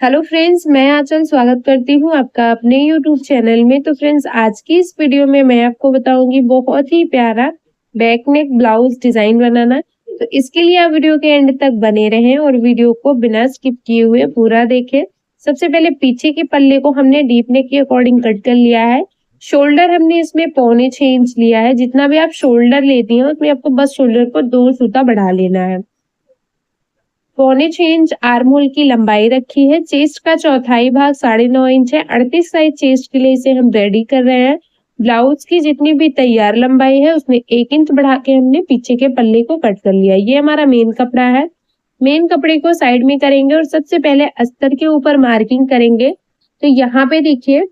Hello friends, मैं आंचल स्वागत करती हूँ आपका अपने यूट्यूब चैनल में। तो फ्रेंड्स, आज की इस वीडियो में मैं आपको बताऊंगी बहुत ही प्यारा बैक नेक ब्लाउज डिजाइन बनाना। तो इसके लिए आप वीडियो के एंड तक बने रहें और वीडियो को बिना स्किप किए हुए पूरा देखें। सबसे पहले पीछे के पल्ले को हमने डीप नेक के अकॉर्डिंग कट कर लिया है। शोल्डर हमने इसमें 1.25 इंच लिया है। जितना भी आप शोल्डर लेती हैं उसमें आपको बस शोल्डर को 2 सूता बढ़ा लेना है। 1.25 इंच आर्म होल की लंबाई रखी है। चेस्ट का चौथाई भाग 9.5 इंच है। 38 साइज चेस्ट के लिए इसे हम रेडी कर रहे हैं। ब्लाउज की जितनी भी तैयार लंबाई है उसमें 1 इंच बढ़ा के हमने पीछे के पल्ले को कट कर लिया। ये हमारा मेन कपड़ा है। मेन कपड़े को साइड में करेंगे और सबसे पहले अस्तर के ऊपर मार्किंग करेंगे। तो यहाँ पे देखिए,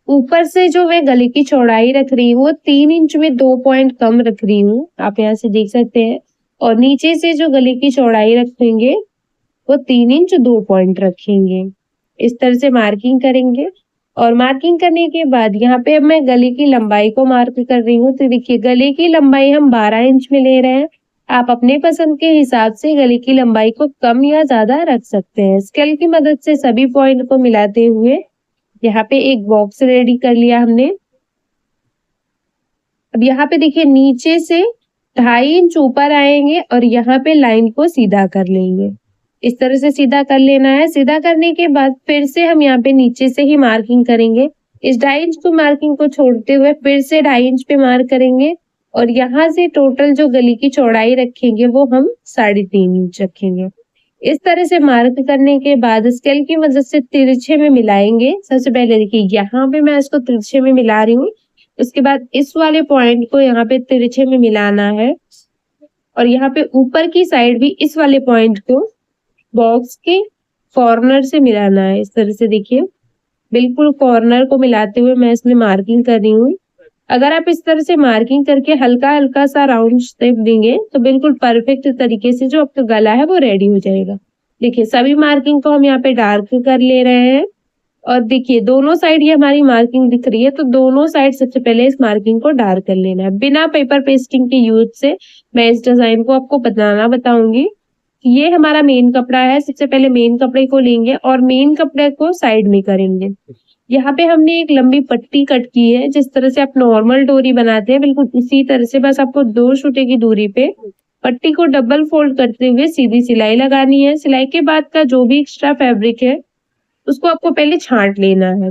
ऊपर से जो मैं गले की चौड़ाई रख रही हूँ वो 3 इंच में 2 पॉइंट कम रख रही हूँ, आप यहाँ से देख सकते हैं। और नीचे से जो गले की चौड़ाई रखेंगे वो 3 इंच 2 पॉइंट रखेंगे। इस तरह से मार्किंग करेंगे। और मार्किंग करने के बाद यहाँ पे अब मैं गले की लंबाई को मार्क कर रही हूँ। तो देखिए, गले की लंबाई हम 12 इंच में ले रहे हैं। आप अपने पसंद के हिसाब से गले की लंबाई को कम या ज्यादा रख सकते हैं। स्केल की मदद से सभी पॉइंट को मिलाते हुए यहाँ पे एक बॉक्स रेडी कर लिया हमने। अब यहाँ पे देखिए, नीचे से 2.5 इंच ऊपर आएंगे और यहाँ पे लाइन को सीधा कर लेंगे। इस तरह से सीधा कर लेना है। सीधा करने के बाद फिर से हम यहाँ पे नीचे से ही मार्किंग करेंगे। इस 2.5 इंच को मार्किंग को छोड़ते हुए फिर से 2.5 इंच पे मार्क करेंगे। और यहाँ से टोटल जो गले की चौड़ाई रखेंगे वो हम 3.5 इंच रखेंगे। इस तरह से मार्क करने के बाद स्केल की मदद से तिरछे में मिलाएंगे। सबसे पहले देखिए, यहाँ पे मैं इसको तिरछे में मिला रही हूँ। उसके बाद इस वाले पॉइंट को यहाँ पे तिरछे में मिलाना है। और यहाँ पे ऊपर की साइड भी इस वाले पॉइंट को बॉक्स के कॉर्नर से मिलाना है। इस तरह से देखिए, बिल्कुल कॉर्नर को मिलाते हुए मैं इसमें मार्किंग कर रही हूँ। अगर आप इस तरह से मार्किंग करके हल्का हल्का सा राउंड शेप देंगे तो बिल्कुल परफेक्ट तरीके से जो आपका गला है वो रेडी हो जाएगा। देखिए, सभी मार्किंग को हम यहाँ पे डार्क कर ले रहे हैं। और देखिए, दोनों साइड ये हमारी मार्किंग दिख रही है, तो दोनों साइड सबसे पहले इस मार्किंग को डार्क कर लेना है। बिना पेपर पेस्टिंग के यूज से मैं इस डिजाइन को आपको बनाना बताऊंगी। ये हमारा मेन कपड़ा है। सबसे पहले मेन कपड़े को लेंगे और मेन कपड़े को साइड में करेंगे। यहाँ पे हमने एक लंबी पट्टी कट की है। जिस तरह से आप नॉर्मल डोरी बनाते हैं बिल्कुल उसी तरह से, बस आपको 2 सूते की दूरी पे पट्टी को डबल फोल्ड करते हुए सीधी सिलाई लगानी है। सिलाई के बाद का जो भी एक्स्ट्रा फैब्रिक है उसको आपको पहले छांट लेना है।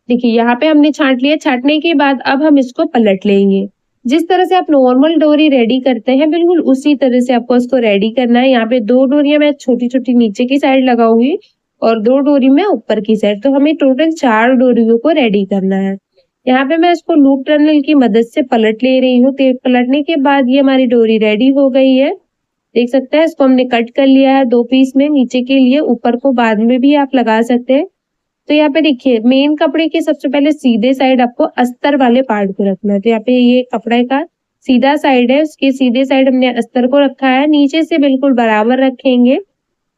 देखिए, यहाँ पे हमने छांट लिया। छांटने के बाद अब हम इसको पलट लेंगे। जिस तरह से आप नॉर्मल डोरी रेडी करते हैं बिल्कुल उसी तरह से आपको इसको रेडी करना है। यहाँ पे 2 डोरियां मैं छोटी छोटी नीचे की साइड लगाऊंगी और 2 डोरी में ऊपर की साइड। तो हमें टोटल 4 डोरियों को रेडी करना है। यहाँ पे मैं इसको लूप टर्नल की मदद से पलट ले रही हूँ। तो पलटने के बाद ये हमारी डोरी रेडी हो गई है। देख सकते हैं, इसको हमने कट कर लिया है 2 पीस में। नीचे के लिए, ऊपर को बाद में भी आप लगा सकते हैं। तो यहाँ पे देखिए, मेन कपड़े के सबसे पहले सीधे साइड आपको अस्तर वाले पार्ट को रखना है। तो यहाँ पे ये कपड़े का सीधा साइड है, उसके सीधे साइड हमने अस्तर को रखा है। नीचे से बिल्कुल बराबर रखेंगे।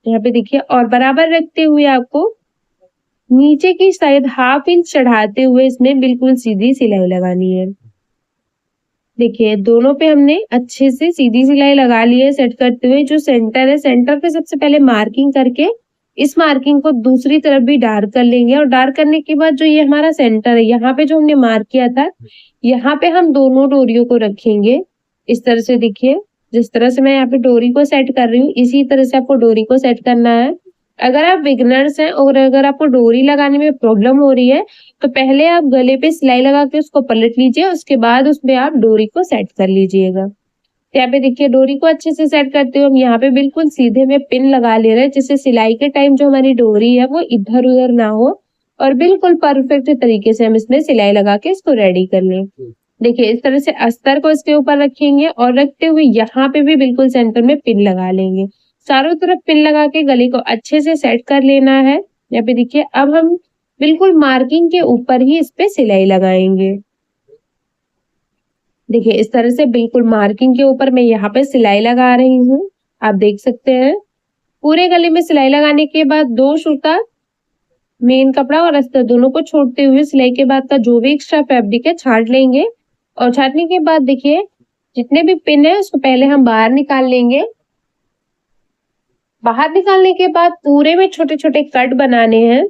यहाँ पे देखिए, और बराबर रखते हुए आपको नीचे की साइड 1/2 इंच चढ़ाते हुए इसमें बिल्कुल सीधी सिलाई लगानी है। देखिए, दोनों पे हमने अच्छे से सीधी सिलाई लगा ली है। सेट करते हुए जो सेंटर है, सेंटर पे सबसे पहले मार्किंग करके इस मार्किंग को दूसरी तरफ भी डार्क कर लेंगे। और डार्क करने के बाद जो ये हमारा सेंटर है, यहाँ पे जो हमने मार्क किया था, यहाँ पे हम दोनों डोरियों को रखेंगे। इस तरह से देखिए, जिस तरह से मैं यहाँ पे डोरी को सेट कर रही हूँ इसी तरह से आपको डोरी को सेट करना है। अगर आप बिगनर्स हैं और अगर आपको डोरी लगाने में प्रॉब्लम हो रही है तो पहले आप गले पे सिलाई लगा के उसको पलट लीजिए, उसके बाद उसमें आप डोरी को सेट कर लीजिएगा। तो यहाँ पे देखिए, डोरी को अच्छे से सेट करते हुए हम यहाँ पे बिल्कुल सीधे में पिन लगा ले रहे हैं, जिससे सिलाई के टाइम जो हमारी डोरी है वो इधर उधर ना हो और बिल्कुल परफेक्ट तरीके से हम इसमें सिलाई लगा के इसको रेडी कर लें। देखिए, इस तरह से अस्तर को इसके ऊपर रखेंगे और रखते हुए यहाँ पे भी बिल्कुल सेंटर में पिन लगा लेंगे। चारों तरफ पिन लगा के गले को अच्छे से सेट कर लेना है। यहाँ पे देखिए, अब हम बिल्कुल मार्किंग के ऊपर ही इस पे सिलाई लगाएंगे। देखिए, इस तरह से बिल्कुल मार्किंग के ऊपर मैं यहाँ पे सिलाई लगा रही हूँ, आप देख सकते हैं। पूरे गले में सिलाई लगाने के बाद 2 सूता मेन कपड़ा और अस्तर दोनों को छोड़ते हुए सिलाई के बाद का जो भी एक्स्ट्रा फैब्रिक है छांट लेंगे। और छांटने के बाद देखिए, जितने भी पिन है उसको पहले हम बाहर निकाल लेंगे। बाहर निकालने के बाद पूरे में छोटे-छोटे कट बनाने हैं।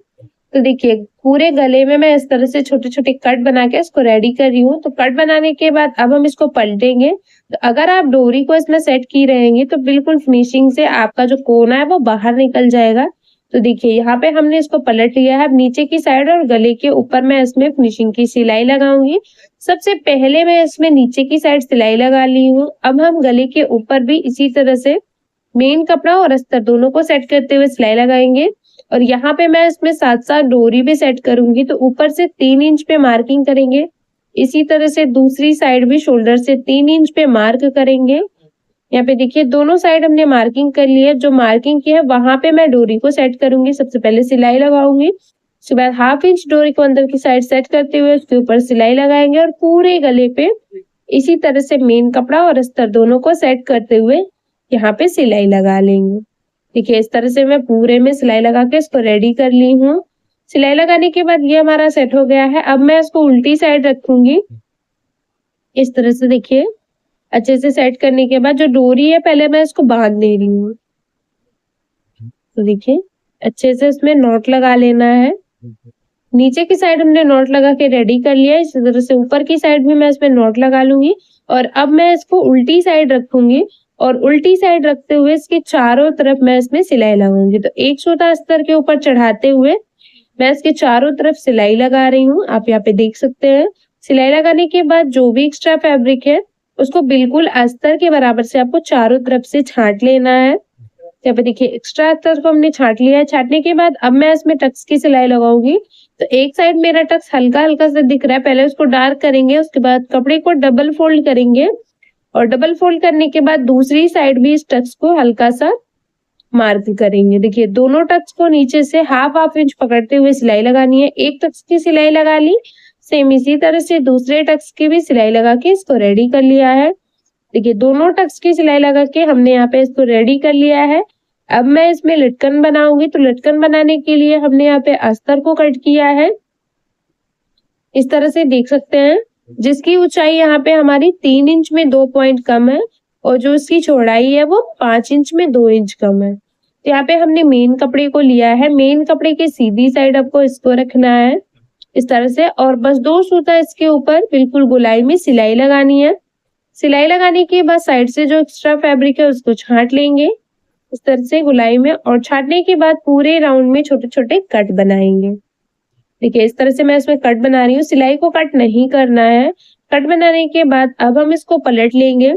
तो देखिए पूरे गले में मैं इस तरह से छोटे-छोटे कट बना के इसको रेडी कर रही हूँ। तो कट बनाने के बाद अब हम इसको पलटेंगे। तो अगर आप डोरी को इसमें सेट की रहेंगी तो बिल्कुल फिनिशिंग से आपका जो कोना है वो बाहर निकल जाएगा। तो देखिए यहाँ पे हमने इसको पलट लिया है। अब नीचे की साइड और गले के ऊपर मैं इसमें फिनिशिंग की सिलाई लगाऊंगी। सबसे पहले मैं इसमें नीचे की साइड सिलाई लगा ली हूँ। अब हम गले के ऊपर भी इसी तरह से मेन कपड़ा और अस्तर दोनों को सेट करते हुए सिलाई लगाएंगे। और यहाँ पे मैं इसमें साथ-साथ डोरी भी सेट करूंगी। तो ऊपर से 3 इंच पे मार्किंग करेंगे। इसी तरह से दूसरी साइड भी शोल्डर से 3 इंच पे मार्क करेंगे। यहाँ पे देखिए दोनों साइड हमने मार्किंग कर ली है। जो मार्किंग की है वहां पे मैं डोरी को सेट करूंगी। सबसे पहले सिलाई लगाऊंगी। उसके बाद 1/2 इंच डोरी को अंदर की साइड सेट करते हुए उसके ऊपर सिलाई लगाएंगे और पूरे गले पे इसी तरह से मेन कपड़ा और अस्तर दोनों को सेट करते हुए यहाँ पे सिलाई लगा लेंगे। देखिए इस तरह से मैं पूरे में सिलाई लगा के इसको रेडी कर ली हूँ। सिलाई लगाने के बाद ये हमारा सेट हो गया है। अब मैं इसको उल्टी साइड रखूंगी। इस तरह से देखिए अच्छे से सेट करने के बाद जो डोरी है पहले मैं इसको बांध दे रही हूँ। तो देखिए अच्छे से इसमें नॉट लगा लेना है। नीचे की साइड हमने नॉट लगा के रेडी कर लिया है। इसी तरह से ऊपर की साइड भी मैं इसमें नॉट लगा लूंगी और अब मैं इसको उल्टी साइड रखूंगी और उल्टी साइड रखते हुए इसके चारों तरफ मैं इसमें सिलाई लगाऊंगी। तो एक छोटा अस्तर के ऊपर चढ़ाते हुए मैं इसके चारों तरफ सिलाई लगा रही हूँ। आप यहाँ पे देख सकते हैं। सिलाई लगाने के बाद जो भी एक्स्ट्रा फैब्रिक है उसको बिल्कुल अस्तर के बराबर से आपको चारों तरफ से छांट लेना है। यहाँ पे देखिए एक्स्ट्रा अस्तर को हमने छांट लिया है। छांटने के बाद अब मैं इसमें टक्स की सिलाई लगाऊंगी। तो एक साइड मेरा टक्स हल्का हल्का सा दिख रहा है। पहले उसको डार्क करेंगे। उसके बाद कपड़े को डबल फोल्ड करेंगे और डबल फोल्ड करने के बाद दूसरी साइड भी इस टक्स को हल्का सा मार्क करेंगे। देखिए दोनों टक्स को नीचे से 1/2 इंच पकड़ते हुए सिलाई लगानी है। एक टक्स की सिलाई लगा ली। सेम इसी तरह से दूसरे टक्स की भी सिलाई लगा के इसको रेडी कर लिया है। देखिए दोनों टक्स की सिलाई लगा के हमने यहाँ पे इसको रेडी कर लिया है। अब मैं इसमें लटकन बनाऊंगी। तो लटकन बनाने के लिए हमने यहाँ पे अस्तर को कट किया है। इस तरह से देख सकते हैं। जिसकी ऊंचाई यहाँ पे हमारी 3 इंच में 2 पॉइंट कम है और जो इसकी चौड़ाई है वो 5 इंच में 2 इंच कम है। तो यहाँ पे हमने मेन कपड़े को लिया है। मेन कपड़े के सीधी साइड आपको इसको रखना है इस तरह से और बस 2 सूता इसके ऊपर बिल्कुल गोलाई में सिलाई लगानी है। सिलाई लगाने के बाद साइड से जो एक्स्ट्रा फैब्रिक है उसको छांट लेंगे इस तरह से गोलाई में और छांटने के बाद पूरे राउंड में छोटे छोटे कट बनाएंगे। देखिए इस तरह से मैं इसमें कट बना रही हूँ। सिलाई को कट नहीं करना है। कट बनाने के बाद अब हम इसको पलट लेंगे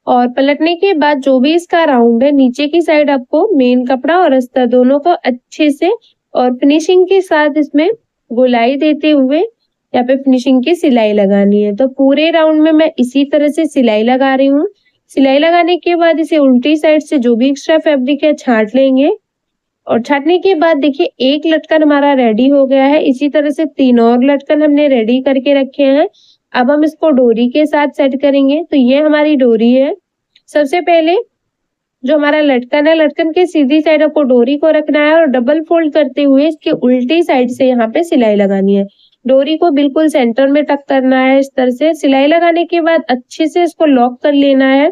और पलटने के बाद जो भी इसका राउंड है नीचे की साइड आपको मेन कपड़ा और अस्तर दोनों को अच्छे से और फिनिशिंग के साथ इसमें गोलाई देते हुए यहाँ पे फिनिशिंग की सिलाई लगानी है। तो पूरे राउंड में मैं इसी तरह से सिलाई लगा रही हूँ। सिलाई लगाने के बाद इसे उल्टी साइड से जो भी एक्स्ट्रा फैब्रिक है छांट लेंगे और छांटने के बाद देखिए एक लटकन हमारा रेडी हो गया है। इसी तरह से 3 और लटकन हमने रेडी करके रखे हैं। अब हम इसको डोरी के साथ सेट करेंगे। तो ये हमारी डोरी है। सबसे पहले जो हमारा लटकन है लटकन के सीधी साइड आपको डोरी को रखना है और डबल फोल्ड करते हुए इसके उल्टी साइड से यहाँ पे सिलाई लगानी है। डोरी को बिल्कुल सेंटर में टक करना है इस तरह से। सिलाई लगाने के बाद अच्छे से इसको लॉक कर लेना है।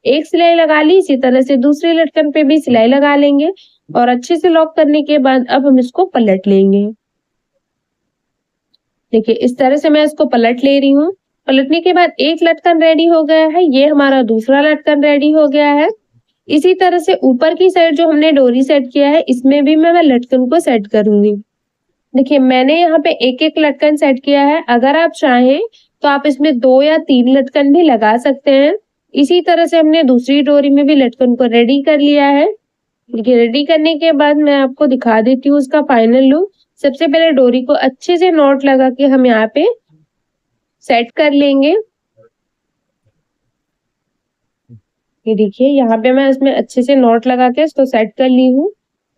एक सिलाई लगा ली। इसी तरह से दूसरी लटकन पे भी सिलाई लगा लेंगे और अच्छे से लॉक करने के बाद अब हम इसको पलट लेंगे। देखिए इस तरह से मैं इसको पलट ले रही हूँ। पलटने के बाद एक लटकन रेडी हो गया है। ये हमारा दूसरा लटकन रेडी हो गया है। इसी तरह से ऊपर की साइड जो हमने डोरी सेट किया है इसमें भी मैं लटकन को सेट करूंगी। देखिए मैंने यहाँ पे एक एक लटकन सेट किया है। अगर आप चाहें तो आप इसमें 2 या 3 लटकन भी लगा सकते हैं। इसी तरह से हमने दूसरी डोरी में भी लटकन को रेडी कर लिया है। देखिए रेडी करने के बाद मैं आपको दिखा देती हूँ उसका फाइनल लुक। सबसे पहले डोरी को अच्छे से नॉट लगा के हम यहाँ पे सेट कर लेंगे। ये देखिए यहाँ पे मैं इसमें अच्छे से नॉट लगा के इसको सेट कर ली हूँ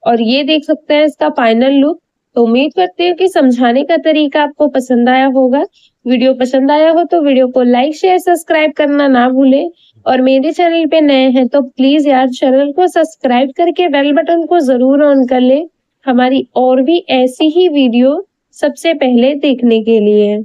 और ये देख सकते हैं इसका फाइनल लुक। तो उम्मीद करती हूँ कि समझाने का तरीका आपको पसंद आया होगा। वीडियो पसंद आया हो तो वीडियो को लाइक शेयर सब्सक्राइब करना ना भूलें और मेरे चैनल पे नए हैं तो प्लीज यार चैनल को सब्सक्राइब करके बेल बटन को जरूर ऑन कर ले हमारी और भी ऐसी ही वीडियो सबसे पहले देखने के लिए।